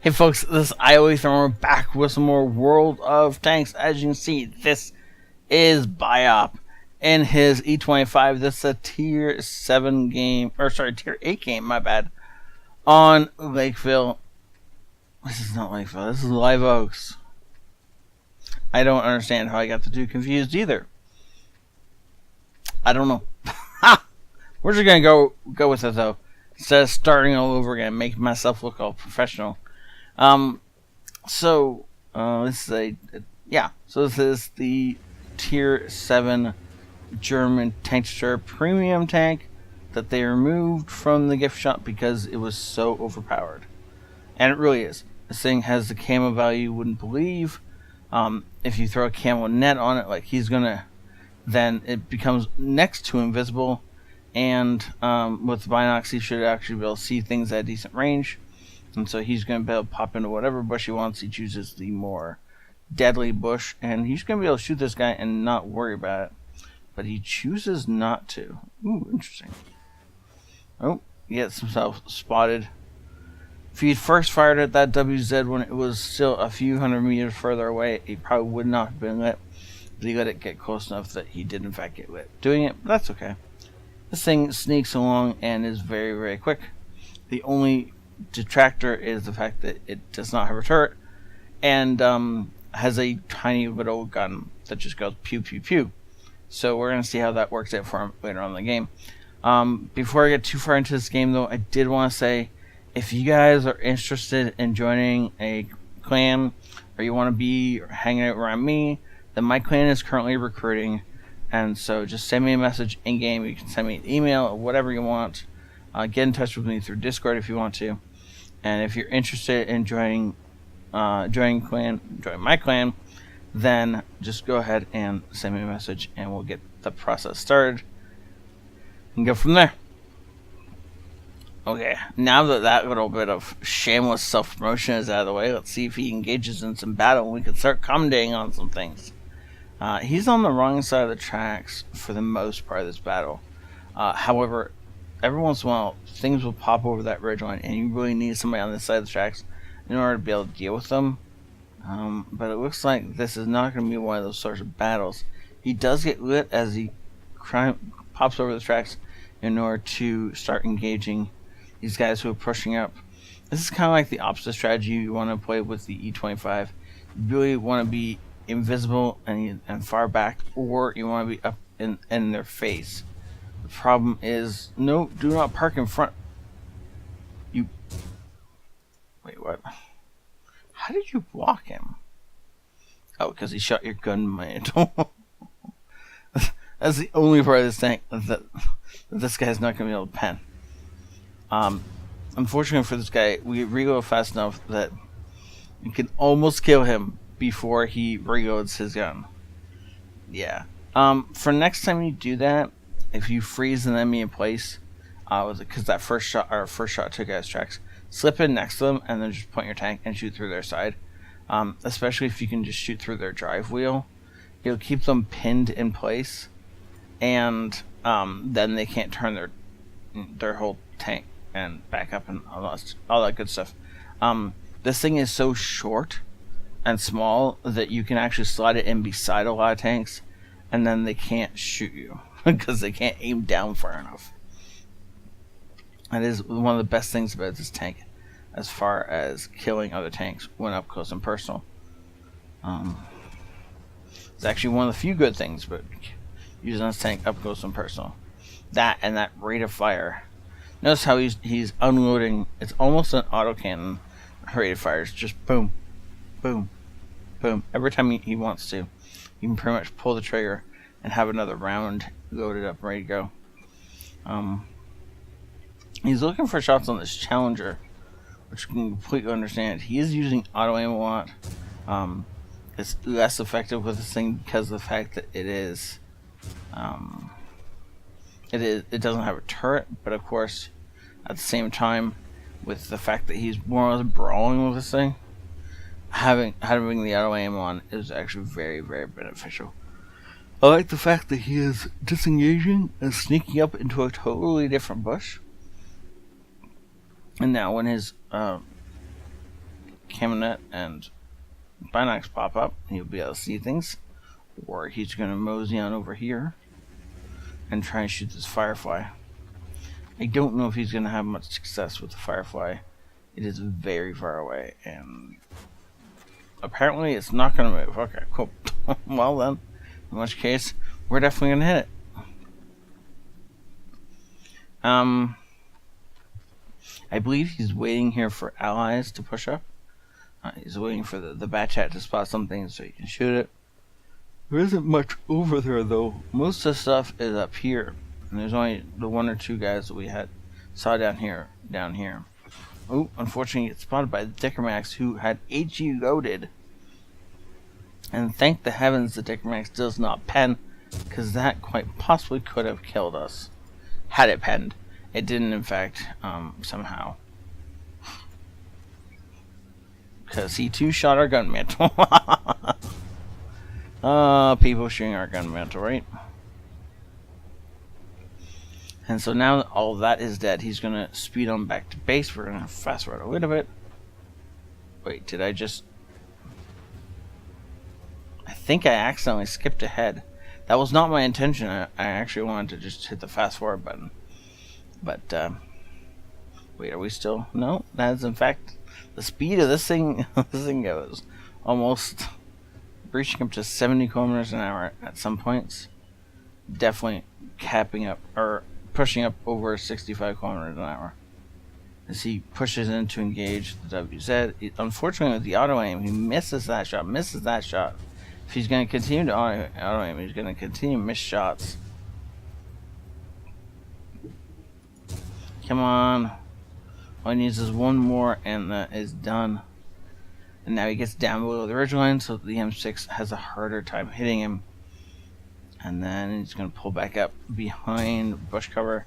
Hey folks, this is ioEther, and we're back with some more World of Tanks. As you can see, this is Biop in his E25. This is a tier 7 game, or sorry, tier 8 game, my bad, on Lakeville. This is not Lakeville, this is Live Oaks. I don't understand how I got the two confused either. I don't know. We're just gonna go with it though, instead of starting all over again, making myself look all professional. This is the tier 7 German tank destroyer premium tank that they removed from the gift shop because it was so overpowered. And it really is. This thing has the camo value you wouldn't believe. If you throw a camo net on it like he's gonna, then it becomes next to invisible, and with the binocs he should actually be able to see things at a decent range. And so he's going to be able to pop into whatever bush he wants. He chooses the more deadly bush, and he's going to be able to shoot this guy and not worry about it. But he chooses not to. Ooh, interesting. Oh, he gets himself spotted. If he first fired at that WZ when it was still a few hundred meters further away, he probably would not have been lit. But he let it get close enough that he did in fact get lit doing it, but that's okay. This thing sneaks along and is very, very quick. The only detractor is the fact that it does not have a turret and has a tiny little gun that just goes pew pew pew. So we're going to see how that works out for him later on in the game. Before I get too far into this game though, I did want to say, if you guys are interested in joining a clan, or you want to be hanging out around me, then my clan is currently recruiting, and so just send me a message in game. You can send me an email or whatever you want. Get in touch with me through Discord if you want to. And if you're interested in joining my clan, then just go ahead and send me a message and we'll get the process started and go from there. Okay, now that little bit of shameless self-promotion is out of the way, let's see if he engages in some battle and we can start commentating on some things. He's on the wrong side of the tracks for the most part of this battle. However, every once in a while, things will pop over that ridgeline, and you really need somebody on this side of the tracks in order to be able to deal with them. But it looks like this is not going to be one of those sorts of battles. He does get lit as he pops over the tracks in order to start engaging these guys who are pushing up. This is kind of like the opposite strategy you want to play with the E25. You really want to be invisible and far back, or you want to be up in their face. The problem is, no, do not park in front. You... Wait, what? How did you block him? Oh, because he shot your gun, man. That's the only part of this tank that this guy's not going to be able to pen. Unfortunately for this guy, we reload fast enough that you can almost kill him before he reloads his gun. Yeah. For next time you do that, if you freeze an enemy in place, because that first shot took out his tracks, slip in next to them and then just point your tank and shoot through their side. Especially if you can just shoot through their drive wheel, it'll keep them pinned in place, and then they can't turn their whole tank and back up and all that good stuff. This thing is so short and small that you can actually slide it in beside a lot of tanks, and then they can't shoot you because they can't aim down far enough. That is one of the best things about this tank as far as killing other tanks when up close and personal. It's actually one of the few good things about using this tank up close and personal. That and that rate of fire. Notice how he's unloading. It's almost an autocannon rate of fire. It's just boom, boom, boom. Every time he wants to, you can pretty much pull the trigger and have another round loaded up, ready to go. He's looking for shots on this Challenger, which you can completely understand. He is using auto aim a lot. It's less effective with this thing because of the fact that it doesn't have a turret, but of course, at the same time, with the fact that he's more or less brawling with this thing, having the auto aim on is actually very, very beneficial. I like the fact that he is disengaging and sneaking up into a totally different bush. And now when his cabinet and binocs pop up, he'll be able to see things. Or he's going to mosey on over here and try and shoot this firefly. I don't know if he's going to have much success with the firefly. It is very far away, and apparently it's not going to move. Okay, cool. Well then, in which case, we're definitely going to hit it. I believe he's waiting here for allies to push up. He's waiting for the Bat-Chat to spot something so he can shoot it. There isn't much over there though. Most of the stuff is up here. And there's only the 1 or 2 guys that we saw down here. Oh, unfortunately it's spotted by the Dickermax, who had HE loaded. And thank the heavens the Dickermax does not pen, because that quite possibly could have killed us. Had it penned. It didn't, in fact, somehow. Because he two-shot our gun mantle. People shooting our gun mantle, right? And so now all that is dead. He's going to speed on back to base. We're going to fast forward a little bit. Wait, did I just... I think I accidentally skipped ahead. That was not my intention. I actually wanted to just hit the fast forward button. But, wait, are we still... No, that is in fact the speed of this thing. This thing goes almost reaching up to 70 kilometers an hour at some points. Definitely capping up, or pushing up over 65 kilometers an hour. As he pushes in to engage the WZ. Unfortunately, with the auto aim, he misses that shot. If he's going to continue to auto aim, he's going to continue to miss shots. Come on. All he needs is one more, and that is done. And now he gets down below the ridgeline, so the M6 has a harder time hitting him. And then he's going to pull back up behind bush cover,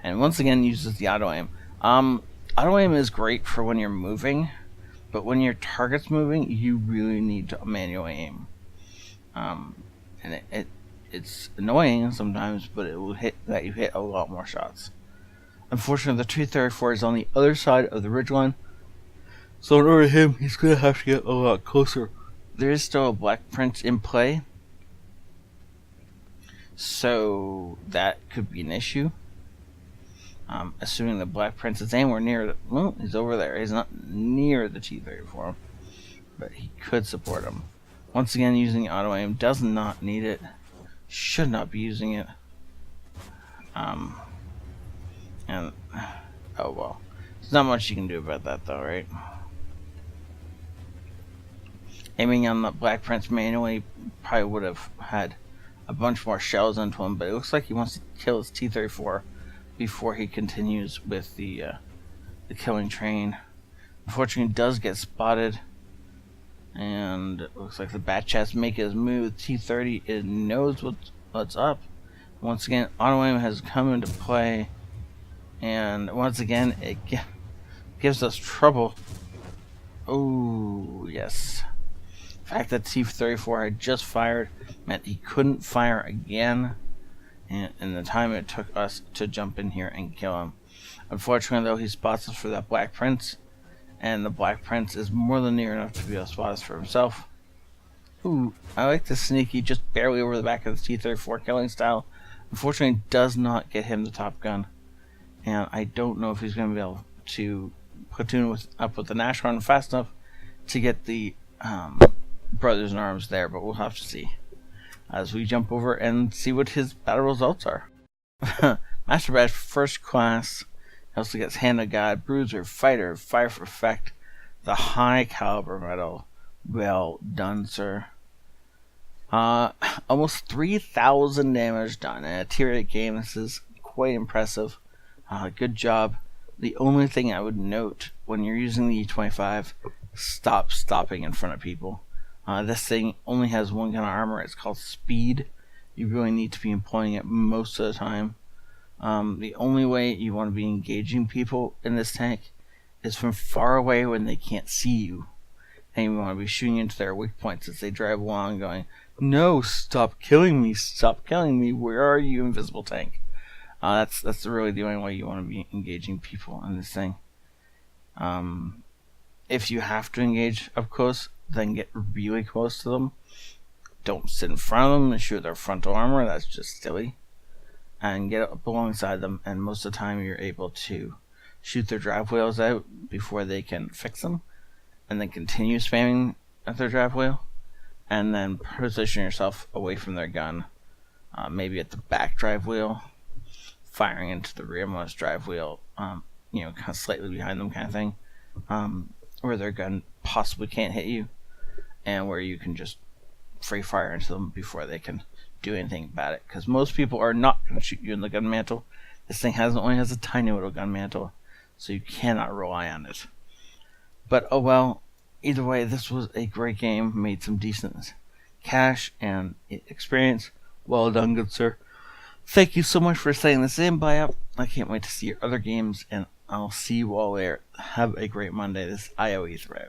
and once again uses the auto aim. Auto aim is great for when you're moving, but when your target's moving, you really need to manually aim. And it's annoying sometimes, but it will let you hit a lot more shots. Unfortunately, the 234 is on the other side of the ridgeline, so in order to hit him, he's going to have to get a lot closer. There is still a black print in play, so that could be an issue. Assuming the black prince is anywhere near well, he's over there. He's not near the T-34, but he could support him. Once again, using auto aim, does not need it. Should not be using it. And oh well, there's not much you can do about that though, right? Aiming on the black prince manually probably would have had a bunch more shells into him, but it looks like he wants to kill his T-34 before he continues with the killing train. Unfortunately, he does get spotted, and it looks like the Bat-Chat's making his move. T-30 it knows what's up. Once again, auto aim has come into play, and once again it gives us trouble. Oh yes. The fact that T-34 had just fired meant he couldn't fire again, and the time it took us to jump in here and kill him. Unfortunately, though, he spots us for that Black Prince, and the Black Prince is more than near enough to be able to spot us for himself. Ooh, I like the sneaky, just barely over the back of the T-34 killing style. Unfortunately, does not get him the top gun, and I don't know if he's going to be able to platoon up with the Nash run fast enough to get the brothers in arms there, but we'll have to see as we jump over and see what his battle results are. Master Badge First Class. He also gets Hand of God, Bruiser, Fighter, Fire for Effect, the High Caliber Medal. Well done, sir. Almost 3,000 damage done in a tier 8 game. This is quite impressive. Good job. The only thing I would note when you're using the E25, stop stopping in front of people. This thing only has one kind of armor. It's called Speed. You really need to be employing it most of the time. The only way you want to be engaging people in this tank is from far away when they can't see you. And you want to be shooting into their weak points as they drive along going, no, stop killing me, where are you, invisible tank? That's really the only way you want to be engaging people in this thing. if you have to engage up close, then get really close to them. Don't sit in front of them and shoot their frontal armor. That's just silly. And get up alongside them, and most of the time you're able to shoot their drive wheels out before they can fix them, and then continue spamming at their drive wheel, and then position yourself away from their gun, maybe at the back drive wheel, firing into the rearmost drive wheel, kind of slightly behind them kind of thing, where their gun possibly can't hit you, and where you can just free fire into them before they can do anything about it, because most people are not going to shoot you in the gun mantle. This thing only has a tiny little gun mantle, so you cannot rely on it. But oh well, either way, this was a great game. Made some decent cash and experience. Well done, good sir. Thank you so much for setting this in, buy-up. I can't wait to see your other games, and I'll see you all there. Have a great Monday. This is ioEther.